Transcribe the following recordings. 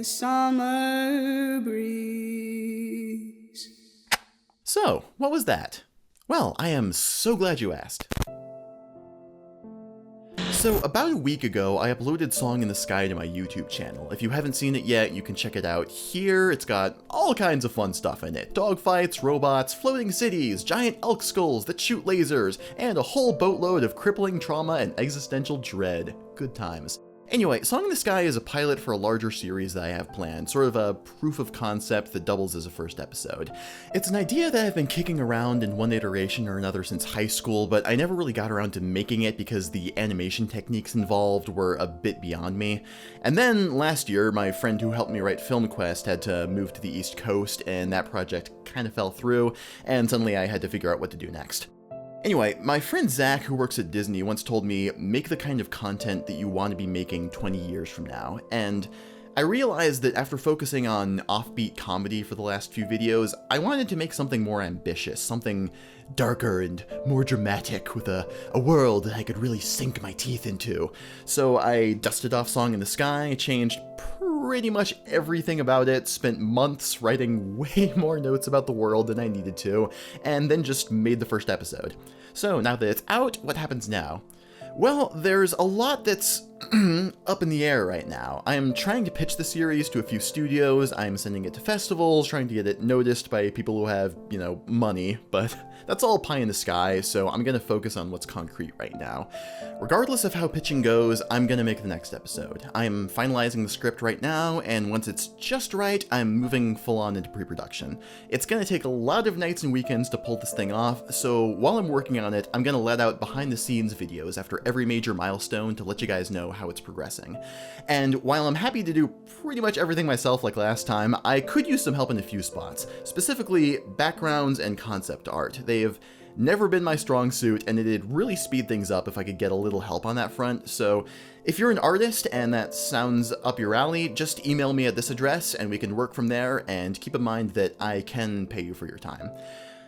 summer breeze. So, what was that? Well, I am so glad you asked. So, about a week ago, I uploaded Song in the Sky to my YouTube channel. If you haven't seen it yet, you can check it out here. It's got all kinds of fun stuff in it. Dogfights, robots, floating cities, giant elk skulls that shoot lasers, and a whole boatload of crippling trauma and existential dread. Good times. Anyway, Song in the Sky is a pilot for a larger series that I have planned, sort of a proof of concept that doubles as a first episode. It's an idea that I've been kicking around in one iteration or another since high school, but I never really got around to making it because the animation techniques involved were a bit beyond me. And then last year, my friend who helped me write Film Quest had to move to the East Coast, and that project kind of fell through, and suddenly I had to figure out what to do next. Anyway, my friend Zach, who works at Disney, once told me, make the kind of content that you want to be making 20 years from now, and I realized that after focusing on offbeat comedy for the last few videos, I wanted to make something more ambitious, something darker and more dramatic, with a world that I could really sink my teeth into. So I dusted off Song in the Sky, changed pretty much everything about it, spent months writing way more notes about the world than I needed to, and then just made the first episode. So now that it's out, what happens now? Well, there's a lot that's up in the air right now. I'm trying to pitch the series to a few studios, I'm sending it to festivals, trying to get it noticed by people who have, money, but that's all pie in the sky, so I'm gonna focus on what's concrete right now. Regardless of how pitching goes, I'm gonna make the next episode. I'm finalizing the script right now, and once it's just right, I'm moving full on into pre-production. It's gonna take a lot of nights and weekends to pull this thing off, so while I'm working on it, I'm gonna let out behind-the-scenes videos after every major milestone to let you guys know how it's progressing. And while I'm happy to do pretty much everything myself like last time, I could use some help in a few spots, specifically backgrounds and concept art. They've never been my strong suit, and it'd really speed things up if I could get a little help on that front, so if you're an artist and that sounds up your alley, just email me at this address and we can work from there, and keep in mind that I can pay you for your time.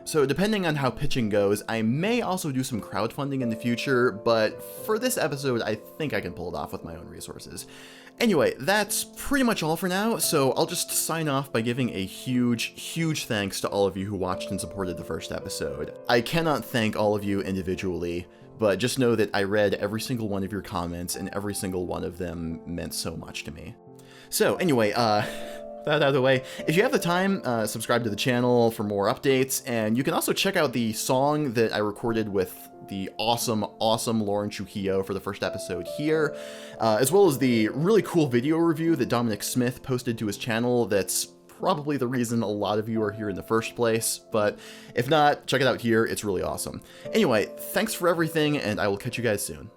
So depending on how pitching goes, I may also do some crowdfunding in the future, but for this episode, I think I can pull it off with my own resources. Anyway, that's pretty much all for now, so I'll just sign off by giving a huge thanks to all of you who watched and supported the first episode. I cannot thank all of you individually, but just know that I read every single one of your comments, and every single one of them meant so much to me. So anyway, that out of the way, if you have the time, subscribe to the channel for more updates, and you can also check out the song that I recorded with the awesome Lauren Trujillo for the first episode here, as well as the really cool video review that Dominic Smith posted to his channel that's probably the reason a lot of you are here in the first place, but if not, check it out here, it's really awesome. Anyway, thanks for everything, and I will catch you guys soon.